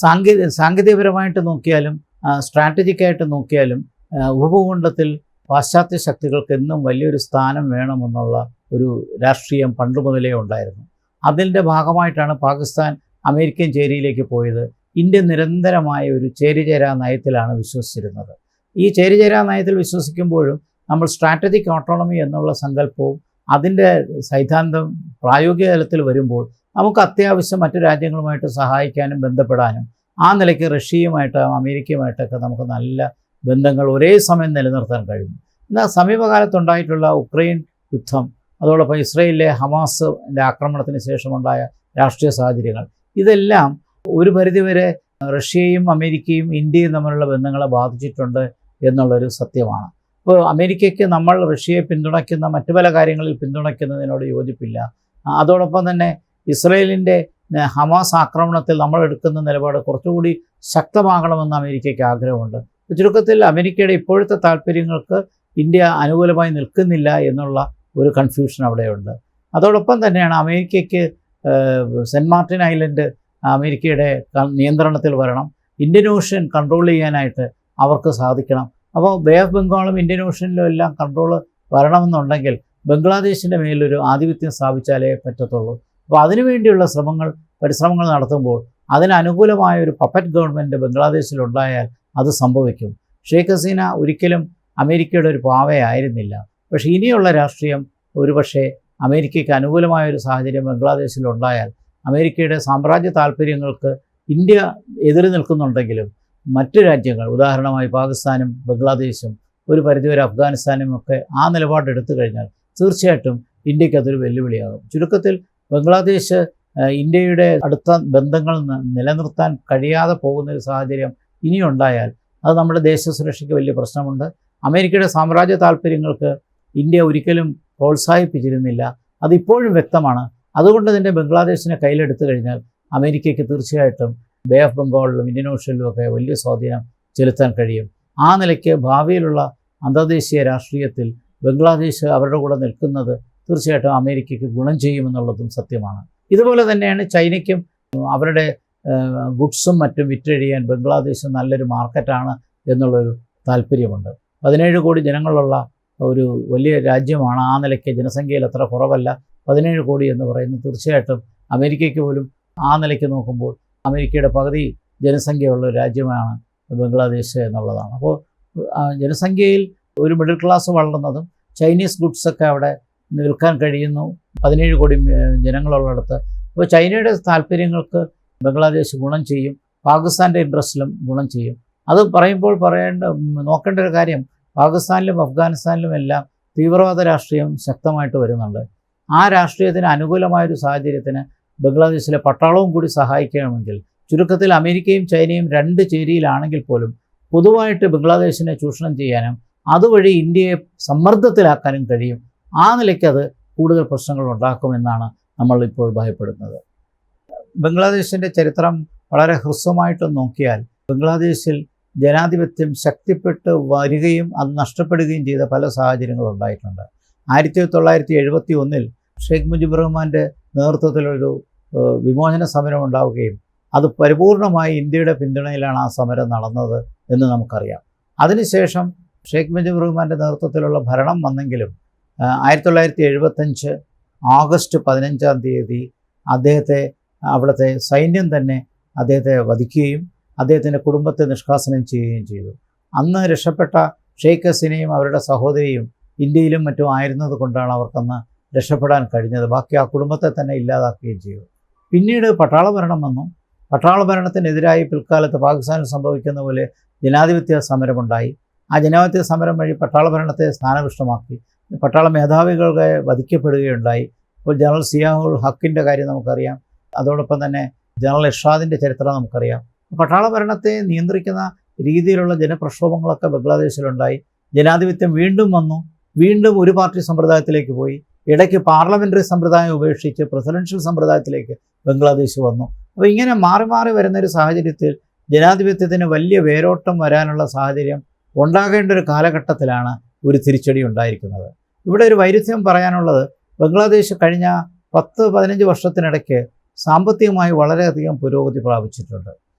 സാങ്കേതികപരമായിട്ട് നോക്കിയാലും സ്ട്രാറ്റജിക്കായിട്ട് നോക്കിയാലും ഉപഭൂഖണ്ഡത്തിൽ പാശ്ചാത്യ ശക്തികൾക്ക് എന്നും വലിയൊരു സ്ഥാനം വേണമെന്നുള്ള ഒരു രാഷ്ട്രീയം പണ്ട് മുതലേ ഉണ്ടായിരുന്നു. അതിൻ്റെ ഭാഗമായിട്ടാണ് പാകിസ്ഥാൻ അമേരിക്കൻ ചേരിയിലേക്ക് പോയത്. ഇന്ത്യ നിരന്തരമായ ഒരു ചേരിചേരാ നയത്തിലാണ് വിശ്വസിച്ചിരുന്നത്. ഈ ചേരിചേരാ നയത്തിൽ വിശ്വസിക്കുമ്പോഴും നമ്മൾ സ്ട്രാറ്റജിക് ഓട്ടോണമി എന്നുള്ള സങ്കല്പവും അതിൻ്റെ സൈദ്ധാന്തം പ്രായോഗിക തലത്തിൽ വരുമ്പോൾ നമുക്ക് അത്യാവശ്യം മറ്റു രാജ്യങ്ങളുമായിട്ട് സഹായിക്കാനും ബന്ധപ്പെടാനും ആ നിലയ്ക്ക് റഷ്യയുമായിട്ട് അമേരിക്കയുമായിട്ടൊക്കെ നമുക്ക് നല്ല ബന്ധങ്ങൾ ഒരേ സമയം നിലനിർത്താൻ കഴിഞ്ഞു. എന്നാൽ സമീപകാലത്തുണ്ടായിട്ടുള്ള ഉക്രൈൻ യുദ്ധം, അതോടൊപ്പം ഇസ്രയേലിലെ ഹമാസിൻ്റെ ആക്രമണത്തിന് ശേഷമുണ്ടായ രാഷ്ട്രീയ സാഹചര്യങ്ങൾ, ഇതെല്ലാം ഒരു പരിധിവരെ റഷ്യയും അമേരിക്കയും ഇന്ത്യയും തമ്മിലുള്ള ബന്ധങ്ങളെ ബാധിച്ചിട്ടുണ്ട് എന്നുള്ളൊരു സത്യമാണ്. ഇപ്പോൾ അമേരിക്കയ്ക്ക് നമ്മൾ റഷ്യയെ പിന്തുണയ്ക്കുന്ന മറ്റു പല കാര്യങ്ങളിൽ പിന്തുണയ്ക്കുന്നതിനോട് യോജിപ്പില്ല. അതോടൊപ്പം തന്നെ ഇസ്രയേലിൻ്റെ ഹമാസ് ആക്രമണത്തിൽ നമ്മൾ എടുക്കുന്ന നിലപാട് കുറച്ചുകൂടി ശക്തമാകണമെന്ന് അമേരിക്കയ്ക്ക് ആഗ്രഹമുണ്ട്. ചുരുക്കത്തിൽ അമേരിക്കയുടെ ഇപ്പോഴത്തെ താല്പര്യങ്ങൾക്ക് ഇന്ത്യ അനുകൂലമായി നിൽക്കുന്നില്ല എന്നുള്ള ഒരു കൺഫ്യൂഷൻ അവിടെയുണ്ട്. അതോടൊപ്പം തന്നെയാണ് അമേരിക്കയ്ക്ക് സെൻറ്റ് മാർട്ടിൻ ഐലൻഡ് അമേരിക്കയുടെ നിയന്ത്രണത്തിൽ വരണം, ഇന്ത്യൻ ഓഷ്യൻ കൺട്രോൾ ചെയ്യാനായിട്ട് അവർക്ക് സാധിക്കണം. അപ്പോൾ ബേ ഓഫ് ബംഗാളും ഇന്ത്യൻ ഓഷ്യനിലും എല്ലാം കൺട്രോൾ വരണമെന്നുണ്ടെങ്കിൽ ബംഗ്ലാദേശിൻ്റെ മേലൊരു ആധിപത്യം സ്ഥാപിച്ചാലേ പറ്റത്തുള്ളൂ. അപ്പോൾ അതിനുവേണ്ടിയുള്ള പരിശ്രമങ്ങൾ നടത്തുമ്പോൾ അതിനനുകൂലമായ ഒരു പപ്പറ്റ് ഗവൺമെൻറ് ബംഗ്ലാദേശിലുണ്ടായാൽ അത് സംഭവിക്കും. ഷെയ്ഖ് ഹസീന ഒരിക്കലും അമേരിക്കയുടെ ഒരു പാവയായിരുന്നില്ല. പക്ഷേ ഇനിയുള്ള രാഷ്ട്രീയം ഒരുപക്ഷെ അമേരിക്കയ്ക്ക് അനുകൂലമായൊരു സാഹചര്യം ബംഗ്ലാദേശിലുണ്ടായാൽ അമേരിക്കയുടെ സാമ്രാജ്യ താല്പര്യങ്ങൾക്ക് ഇന്ത്യ എതിര് നിൽക്കുന്നുണ്ടെങ്കിലും മറ്റ് രാജ്യങ്ങൾ, ഉദാഹരണമായി പാകിസ്ഥാനും ബംഗ്ലാദേശും ഒരു പരിധിവരെ അഫ്ഗാനിസ്ഥാനും ഒക്കെ ആ നിലപാടെടുത്തു കഴിഞ്ഞാൽ തീർച്ചയായിട്ടും ഇന്ത്യക്ക് അതൊരു വെല്ലുവിളിയാകും. ചുരുക്കത്തിൽ ബംഗ്ലാദേശ് ഇന്ത്യയുടെ അടുത്ത ബന്ധങ്ങൾ നിലനിർത്താൻ കഴിയാതെ പോകുന്നൊരു സാഹചര്യം ഇനിയുണ്ടായാൽ അത് നമ്മുടെ ദേശസുരക്ഷയ്ക്ക് വലിയ പ്രശ്നമുണ്ട്. അമേരിക്കയുടെ സാമ്രാജ്യ താല്പര്യങ്ങൾക്ക് ഇന്ത്യ ഒരിക്കലും പ്രോത്സാഹിപ്പിച്ചിരുന്നില്ല, അതിപ്പോഴും വ്യക്തമാണ്. അതുകൊണ്ട് തന്നെ ബംഗ്ലാദേശിനെ കയ്യിലെടുത്തു കഴിഞ്ഞാൽ അമേരിക്കയ്ക്ക് തീർച്ചയായിട്ടും ബേ ഓഫ് ബംഗാളിലും ഇന്ത്യൻ ഓഷ്യനിലും ഒക്കെ വലിയ സ്വാധീനം ചെലുത്താൻ കഴിയും. ആ നിലയ്ക്ക് ഭാവിയിലുള്ള അന്തർദേശീയ രാഷ്ട്രീയത്തിൽ ബംഗ്ലാദേശ് അവരുടെ കൂടെ നിൽക്കുന്നത് തീർച്ചയായിട്ടും അമേരിക്കയ്ക്ക് ഗുണം ചെയ്യുമെന്നുള്ളതും സത്യമാണ്. ഇതുപോലെ തന്നെയാണ് ചൈനയ്ക്കും അവരുടെ ഗുഡ്സും മറ്റും വിറ്റഴിയാൻ ബംഗ്ലാദേശ് നല്ലൊരു മാർക്കറ്റാണ് എന്നുള്ളൊരു താല്പര്യമുണ്ട്. 17 കോടി ജനങ്ങളുള്ള ഒരു വലിയ രാജ്യമാണ്. ആ നിലയ്ക്ക് ജനസംഖ്യയിൽ അത്ര കുറവല്ല. 17 കോടി എന്ന് പറയുന്നത് തീർച്ചയായിട്ടും അമേരിക്കയ്ക്ക് പോലും ആ നിലയ്ക്ക് നോക്കുമ്പോൾ അമേരിക്കയുടെ പകുതി ജനസംഖ്യയുള്ള ഒരു രാജ്യമാണ് ബംഗ്ലാദേശ് എന്നുള്ളതാണ്. അപ്പോൾ ജനസംഖ്യയിൽ ഒരു മിഡിൽ ക്ലാസ് വളർന്നതും ചൈനീസ് ഗുഡ്സൊക്കെ അവിടെ വിൽക്കാൻ കഴിയുന്നു 17 കോടി ജനങ്ങളുള്ളിടത്ത്. അപ്പോൾ ചൈനയുടെ താല്പര്യങ്ങൾക്ക് ബംഗ്ലാദേശ് ഗുണം ചെയ്യും, പാകിസ്ഥാൻ്റെ ഇൻട്രസ്റ്റിലും ഗുണം ചെയ്യും. അത് പറയുമ്പോൾ നോക്കേണ്ട ഒരു കാര്യം, പാകിസ്ഥാനിലും അഫ്ഗാനിസ്ഥാനിലും എല്ലാം തീവ്രവാദ രാഷ്ട്രീയം ശക്തമായിട്ട് വരുന്നുണ്ട്. ആ രാഷ്ട്രീയത്തിന് അനുകൂലമായൊരു സാഹചര്യത്തിന് ബംഗ്ലാദേശിലെ പട്ടാളവും കൂടി സഹായിക്കണമെങ്കിൽ, ചുരുക്കത്തിൽ അമേരിക്കയും ചൈനയും രണ്ട് ചേരിയിലാണെങ്കിൽ പോലും പൊതുവായിട്ട് ബംഗ്ലാദേശിനെ ചൂഷണം ചെയ്യാനും അതുവഴി ഇന്ത്യയെ സമ്മർദ്ദത്തിലാക്കാനും കഴിയും. ആ നിലയ്ക്ക് അത് കൂടുതൽ പ്രശ്നങ്ങൾ ഉണ്ടാക്കുമെന്നാണ് നമ്മളിപ്പോൾ ഭയപ്പെടുന്നത്. ബംഗ്ലാദേശിൻ്റെ ചരിത്രം വളരെ ഹ്രസ്വമായിട്ട് നോക്കിയാൽ ബംഗ്ലാദേശിൽ ജനാധിപത്യം ശക്തിപ്പെട്ട് വരികയും അത് നഷ്ടപ്പെടുകയും ചെയ്ത പല സാഹചര്യങ്ങളുണ്ടായിട്ടുണ്ട്. 1971 ഷെയ്ഖ് മുജിബുർ റഹ്മാൻ്റെ നേതൃത്വത്തിലൊരു വിമോചന സമരം ഉണ്ടാവുകയും അത് പരിപൂർണമായി ഇന്ത്യയുടെ പിന്തുണയിലാണ് ആ സമരം നടന്നത് എന്ന് നമുക്കറിയാം. അതിനുശേഷം ഷെയ്ഖ് മുജിബുർ റഹ്മാൻ്റെ നേതൃത്വത്തിലുള്ള ഭരണം വന്നെങ്കിലും 1975 ഓഗസ്റ്റ് 15-ാം തീയതി അവിടുത്തെ സൈന്യം തന്നെ അദ്ദേഹത്തെ വധിക്കുകയും അദ്ദേഹത്തിൻ്റെ കുടുംബത്തെ നിഷ്കാസനം ചെയ്യുകയും ചെയ്തു. അന്ന് രക്ഷപ്പെട്ട ഷെയ്ഖ് ഹസീനയും അവരുടെ സഹോദരിയും ഇന്ത്യയിലും മറ്റും ആയിരുന്നത് കൊണ്ടാണ് അവർക്കന്ന് രക്ഷപ്പെടാൻ കഴിഞ്ഞത്. ബാക്കി ആ കുടുംബത്തെ തന്നെ ഇല്ലാതാക്കുകയും ചെയ്തു. പിന്നീട് പട്ടാള ഭരണം വന്നു. പട്ടാള ഭരണത്തിനെതിരായി പിൽക്കാലത്ത് പാകിസ്ഥാനിൽ സംഭവിക്കുന്ന പോലെ ജനാധിപത്യ സമരമുണ്ടായി. ആ ജനാധിപത്യ സമരം വഴി പട്ടാള ഭരണത്തെ സ്ഥാനഭ്രഷ്ടമാക്കി. പട്ടാള മേധാവികളെ വധിക്കപ്പെടുകയുണ്ടായി. ഇപ്പോൾ ജനറൽ സിയാഉൽ ഹക്കിൻ്റെ കാര്യം നമുക്കറിയാം. അതോടൊപ്പം തന്നെ ജനറൽ ഇർഷാദിൻ്റെ ചരിത്രം നമുക്കറിയാം. പട്ടാള ഭരണത്തെ നിയന്ത്രിക്കുന്ന രീതിയിലുള്ള ജനപ്രക്ഷോഭങ്ങളൊക്കെ ബംഗ്ലാദേശിലുണ്ടായി. ജനാധിപത്യം വീണ്ടും വന്നു. വീണ്ടും ഒരു പാർട്ടി സമ്പ്രദായത്തിലേക്ക് പോയി. ഇടയ്ക്ക് പാർലമെൻ്ററി സമ്പ്രദായം ഉപേക്ഷിച്ച് പ്രസിഡൻഷ്യൽ സമ്പ്രദായത്തിലേക്ക് ബംഗ്ലാദേശ് വന്നു. അപ്പോൾ ഇങ്ങനെ മാറി മാറി വരുന്നൊരു സാഹചര്യത്തിൽ ജനാധിപത്യത്തിന് വലിയ വേരോട്ടം വരാനുള്ള സാഹചര്യം ഉണ്ടാകേണ്ട ഒരു കാലഘട്ടത്തിലാണ് ഒരു തിരിച്ചടി ഉണ്ടായിരിക്കുന്നത്. ഇവിടെ ഒരു വൈരുദ്ധ്യം പറയാനുള്ളത്, ബംഗ്ലാദേശ് കഴിഞ്ഞ 10-15 വർഷത്തിനിടയ്ക്ക് സാമ്പത്തികമായി വളരെയധികം പുരോഗതി പ്രാപിച്ചിട്ടുണ്ട്.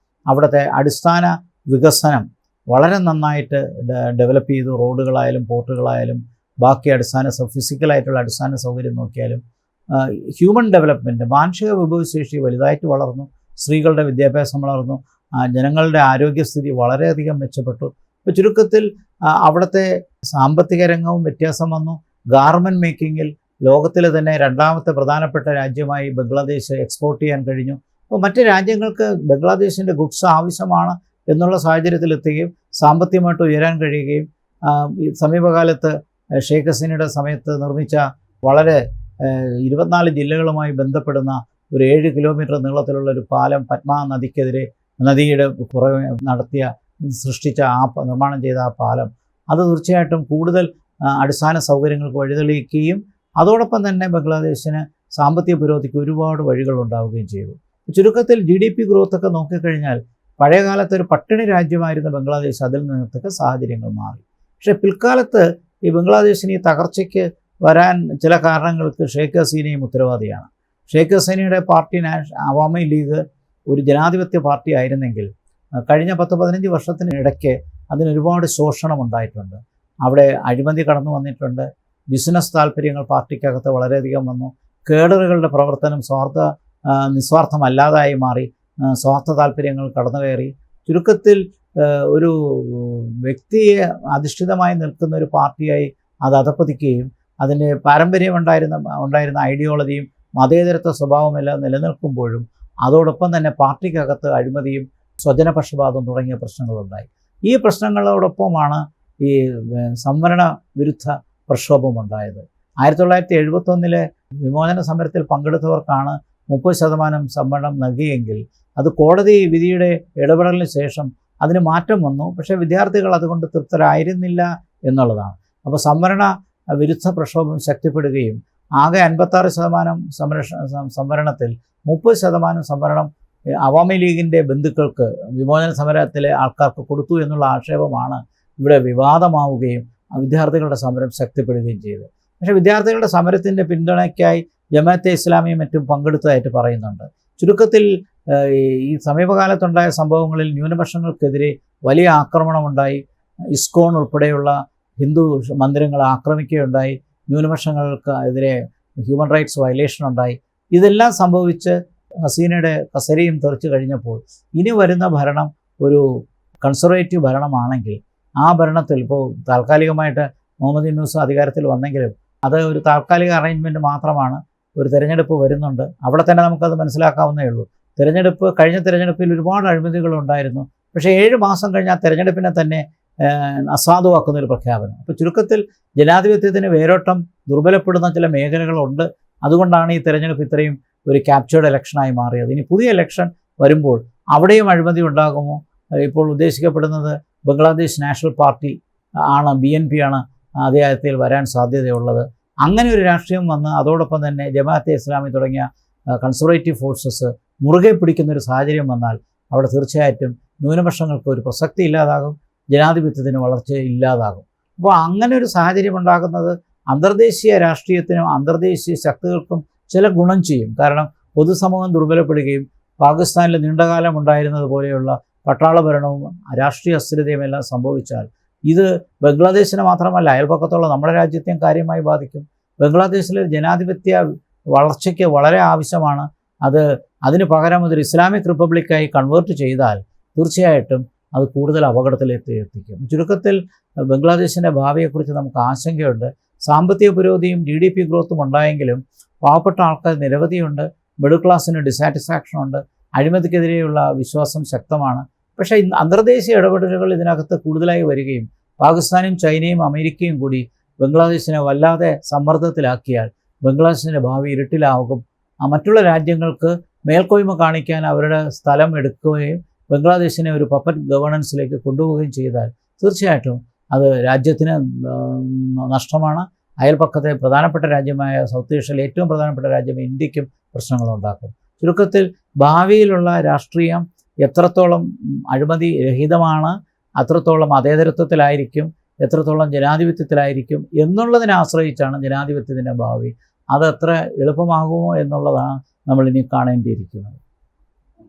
അവിടുത്തെ അടിസ്ഥാന വികസനം വളരെ നന്നായിട്ട് ഡെവലപ്പ് ചെയ്തു. റോഡുകളായാലും പോർട്ടുകളായാലും ബാക്കി ഫിസിക്കലായിട്ടുള്ള അടിസ്ഥാന സൗകര്യം നോക്കിയാലും ഹ്യൂമൻ ഡെവലപ്മെൻറ്റ്, മാനുഷിക വിഭവശേഷി വലുതായിട്ട് വളർന്നു. സ്ത്രീകളുടെ വിദ്യാഭ്യാസം വളർന്നു. ജനങ്ങളുടെ ആരോഗ്യസ്ഥിതി വളരെയധികം മെച്ചപ്പെട്ടു. ഇപ്പോൾ ചുരുക്കത്തിൽ അവിടുത്തെ സാമ്പത്തിക രംഗവും വ്യത്യാസം വന്നു. ഗാർമെൻറ്റ് മേക്കിങ്ങിൽ ലോകത്തിലെ തന്നെ രണ്ടാമത്തെ പ്രധാനപ്പെട്ട രാജ്യമായി ബംഗ്ലാദേശ് എക്സ്പോർട്ട് ചെയ്യാൻ കഴിഞ്ഞു. അപ്പോൾ മറ്റ് രാജ്യങ്ങൾക്ക് ബംഗ്ലാദേശിൻ്റെ ഗുഡ്സ് ആവശ്യമാണ് എന്നുള്ള സാഹചര്യത്തിലെത്തുകയും സാമ്പത്തികമായിട്ട് ഉയരാൻ കഴിയുകയും ഈ സമീപകാലത്ത് ഷെയ്ഖ് ഹസീനയുടെ സമയത്ത് നിർമ്മിച്ച വളരെ 24 ജില്ലകളുമായി ബന്ധപ്പെടുന്ന ഒരു 7 കിലോമീറ്റർ നീളത്തിലുള്ള ഒരു പാലം പത്മ നദിയുടെ പുറമെ സൃഷ്ടിച്ച നിർമ്മാണം ചെയ്ത ആ പാലം അത് തീർച്ചയായിട്ടും കൂടുതൽ അടിസ്ഥാന സൗകര്യങ്ങൾക്ക് വഴിതെളിയിക്കുകയും അതോടൊപ്പം തന്നെ ബംഗ്ലാദേശിന് സാമ്പത്തിക പുരോഗതിക്ക് ഒരുപാട് വഴികൾ ഉണ്ടാവുകയും ചെയ്തു. ചുരുക്കത്തിൽ GDP ഗ്രോത്തൊക്കെ നോക്കിക്കഴിഞ്ഞാൽ പഴയകാലത്ത് ഒരു പട്ടിണി രാജ്യമായിരുന്ന ബംഗ്ലാദേശ് അതിൽ നിന്നൊക്കെ സാഹചര്യങ്ങൾ മാറി. പക്ഷേ പിൽക്കാലത്ത് ഈ ബംഗ്ലാദേശിന് ഈ തകർച്ചയ്ക്ക് വരാൻ ചില കാരണങ്ങൾക്ക് ഷെയ്ഖ് ഹസീനയും ഉത്തരവാദിയാണ്. ഷെയ്ഖ് ഹസീനയുടെ പാർട്ടി അവാമി ലീഗ് ഒരു ജനാധിപത്യ പാർട്ടി ആയിരുന്നെങ്കിൽ കഴിഞ്ഞ 10-15 വർഷത്തിനിടയ്ക്ക് അതിനൊരുപാട് ശോഷണം ഉണ്ടായിട്ടുണ്ട്. അവിടെ അഴിമതി കടന്നു വന്നിട്ടുണ്ട്. ബിസിനസ് താല്പര്യങ്ങൾ പാർട്ടിക്കകത്ത് വളരെയധികം വന്നു. കേഡറുകളുടെ പ്രവർത്തനം നിസ്വാർത്ഥമല്ലാതായി മാറി. സ്വാർത്ഥ താല്പര്യങ്ങൾ കടന്നു കയറി. ചുരുക്കത്തിൽ ഒരു വ്യക്തിയെ അധിഷ്ഠിതമായി നിൽക്കുന്ന ഒരു പാർട്ടിയായി അത് അധപ്പതിക്കുകയും അതിൻ്റെ പാരമ്പര്യം ഉണ്ടായിരുന്ന ഐഡിയോളജിയും മതേതരത്വ സ്വഭാവമെല്ലാം നിലനിൽക്കുമ്പോഴും അതോടൊപ്പം തന്നെ പാർട്ടിക്കകത്ത് അഴിമതിയും സ്വജനപക്ഷപാതം തുടങ്ങിയ പ്രശ്നങ്ങളുണ്ടായി. ഈ പ്രശ്നങ്ങളോടൊപ്പമാണ് ഈ സംവരണ വിരുദ്ധ പ്രക്ഷോഭമുണ്ടായത്. 1971 വിമോചന സമരത്തിൽ പങ്കെടുത്തവർക്കാണ് 30% സംവരണം നൽകിയെങ്കിൽ അത് കോടതി വിധിയുടെ ഇടപെടലിന് ശേഷം അതിന് മാറ്റം വന്നു. പക്ഷേ വിദ്യാർത്ഥികൾ അതുകൊണ്ട് തൃപ്തരായിരുന്നില്ല എന്നുള്ളതാണ്. അപ്പോൾ സംവരണ വിരുദ്ധ പ്രക്ഷോഭം ശക്തിപ്പെടുകയും ആകെ 56% സംവരണത്തിൽ 30% സംവരണം അവാമി ലീഗിൻ്റെ ബന്ധുക്കൾക്ക് വിമോചന സമരത്തിലെ ആൾക്കാർക്ക് കൊടുത്തു എന്നുള്ള ആക്ഷേപമാണ് ഇവിടെ വിവാദമാവുകയും വിദ്യാർത്ഥികളുടെ സമരം ശക്തിപ്പെടുകയും ചെയ്തു. പക്ഷേ വിദ്യാർത്ഥികളുടെ സമരത്തിൻ്റെ പിന്തുണയ്ക്കായി ജമാഅത്തെ ഇസ്ലാമിയും മറ്റും പങ്കെടുത്തതായിട്ട് പറയുന്നുണ്ട്. ചുരുക്കത്തിൽ ഈ സമീപകാലത്തുണ്ടായ സംഭവങ്ങളിൽ ന്യൂനപക്ഷങ്ങൾക്കെതിരെ വലിയ ആക്രമണമുണ്ടായി. ഇസ്കോൺ ഉൾപ്പെടെയുള്ള ഹിന്ദു മന്ദിരങ്ങൾ ആക്രമിക്കുകയുണ്ടായി. ന്യൂനപക്ഷങ്ങൾക്ക് എതിരെ ഹ്യൂമൻ റൈറ്റ്സ് വയലേഷൻ ഉണ്ടായി. ഇതെല്ലാം സംഭവിച്ച് ഹസീനയുടെ കസേരയും തെറിച്ചു കഴിഞ്ഞപ്പോൾ ഇനി വരുന്ന ഭരണം ഒരു കൺസർവേറ്റീവ് ഭരണമാണെങ്കിൽ ആ ഭരണത്തിൽ ഇപ്പോൾ താൽക്കാലികമായിട്ട് മുഹമ്മദ് യൂനൂസ് അധികാരത്തിൽ വന്നെങ്കിലും അത് ഒരു താൽക്കാലിക അറേഞ്ച്മെൻറ്റ് മാത്രമാണ്. ഒരു തിരഞ്ഞെടുപ്പ് വരുന്നുണ്ട്. അവിടെ തന്നെ നമുക്കത് മനസ്സിലാക്കാവുന്നേ ഉള്ളൂ. കഴിഞ്ഞ തിരഞ്ഞെടുപ്പിൽ ഒരുപാട് അഴിമതികളുണ്ടായിരുന്നു. പക്ഷേ 7 മാസം കഴിഞ്ഞ് ആ തിരഞ്ഞെടുപ്പിനെ തന്നെ അസാധുവാക്കുന്നൊരു പ്രഖ്യാപനം. അപ്പോൾ ചുരുക്കത്തിൽ ജനാധിപത്യത്തിന് വേരോട്ടം ദുർബലപ്പെടുന്ന ചില മേഖലകളുണ്ട്. അതുകൊണ്ടാണ് ഈ തിരഞ്ഞെടുപ്പ് ഇത്രയും ഒരു ക്യാപ്ചേർഡ് ഇലക്ഷനായി മാറിയത്. ഇനി പുതിയ ഇലക്ഷൻ വരുമ്പോൾ അവിടെയും അഴിമതി ഉണ്ടാകുമോ? ഇപ്പോൾ ഉദ്ദേശിക്കപ്പെടുന്നത് ബംഗ്ലാദേശ് നാഷണൽ പാർട്ടി ആണ്, BNP ആണ് അധികാരത്തിൽ വരാൻ സാധ്യതയുള്ളത്. അങ്ങനെ ഒരു രാഷ്ട്രീയം വന്ന് അതോടൊപ്പം തന്നെ ജമാഅത്തെ ഇസ്ലാമി തുടങ്ങിയ കൺസർവേറ്റീവ് ഫോഴ്സസ് മുറുകെ പിടിക്കുന്നൊരു സാഹചര്യം വന്നാൽ അവിടെ തീർച്ചയായിട്ടും ന്യൂനപക്ഷങ്ങൾക്ക് ഒരു പ്രസക്തി ഇല്ലാതാകും, ജനാധിപത്യത്തിന് വളർച്ച ഇല്ലാതാകും. അപ്പോൾ അങ്ങനെ ഒരു സാഹചര്യം ഉണ്ടാകുന്നത് അന്തർദേശീയ രാഷ്ട്രീയത്തിനും അന്തർദേശീയ ശക്തികൾക്കും ചില ഗുണം ചെയ്യും. കാരണം പൊതുസമൂഹം ദുർബലപ്പെടുകയും പാകിസ്ഥാനിൽ നീണ്ടകാലം ഉണ്ടായിരുന്നത് പോലെയുള്ള പട്ടാള ഭരണവും രാഷ്ട്രീയ അസ്ഥിരതയും എല്ലാം സംഭവിച്ചാൽ ഇത് ബംഗ്ലാദേശിനെ മാത്രമല്ല അയൽപക്കത്തുള്ള നമ്മുടെ രാജ്യത്തെയും കാര്യമായി ബാധിക്കും. ബംഗ്ലാദേശിലെ ജനാധിപത്യ വളർച്ചയ്ക്ക് വളരെ ആവശ്യമാണ്. അതിന് പകരം ഒരു ഇസ്ലാമിക് റിപ്പബ്ലിക്കായി കൺവേർട്ട് ചെയ്താൽ തീർച്ചയായിട്ടും അത് കൂടുതൽ അപകടത്തിലേക്ക് എത്തിക്കും. ചുരുക്കത്തിൽ ബംഗ്ലാദേശിൻ്റെ ഭാവിയെക്കുറിച്ച് നമുക്ക് ആശങ്കയുണ്ട്. സാമ്പത്തിക പുരോഗതിയും GDP ഗ്രോത്തും ഉണ്ടായെങ്കിലും പാവപ്പെട്ട ആൾക്കാർ നിരവധിയുണ്ട്. മിഡിൽ ക്ലാസ്സിന് ഡിസാറ്റിസ്ഫാക്ഷൻ ഉണ്ട്. അഴിമതിക്കെതിരെയുള്ള വിശ്വാസം ശക്തമാണ്. പക്ഷേ അന്തർദേശീയ ഇടപെടലുകൾ ഇതിനകത്ത് കൂടുതലായി വരികയും പാകിസ്ഥാനും ചൈനയും അമേരിക്കയും കൂടി ബംഗ്ലാദേശിനെ വല്ലാതെ സമ്മർദ്ദത്തിലാക്കിയാൽ ബംഗ്ലാദേശിൻ്റെ ഭാവി ഇരുട്ടിലാകും. മറ്റുള്ള രാജ്യങ്ങൾക്ക് മേൽക്കോയ്മ കാണിക്കാൻ അവരുടെ സ്ഥലം എടുക്കുകയും ബംഗ്ലാദേശിനെ ഒരു പപ്പറ്റ് ഗവേണൻസിലേക്ക് കൊണ്ടുപോവുകയും ചെയ്താൽ തീർച്ചയായിട്ടും അത് രാജ്യത്തിന് നഷ്ടമാണ്. അയൽപക്കത്തെ പ്രധാനപ്പെട്ട രാജ്യമായ സൗത്ത് ഏഷ്യയിലെ ഏറ്റവും പ്രധാനപ്പെട്ട രാജ്യം ഇന്ത്യക്കും പ്രശ്നങ്ങളുണ്ടാക്കും. ചുരുക്കത്തിൽ ഭാവിയിലുള്ള രാഷ്ട്രീയം എത്രത്തോളം അഴിമതി രഹിതമാണ്, അത്രത്തോളം മതേതരത്വത്തിലായിരിക്കും, എത്രത്തോളം ജനാധിപത്യത്തിലായിരിക്കും എന്നുള്ളതിനെ ആശ്രയിച്ചാണ് ജനാധിപത്യത്തിൻ്റെ ഭാവി. അത് എത്ര എളുപ്പമാകുമോ എന്നുള്ളതാണ് നമ്മളിനി കാണേണ്ടിയിരിക്കുന്നത്.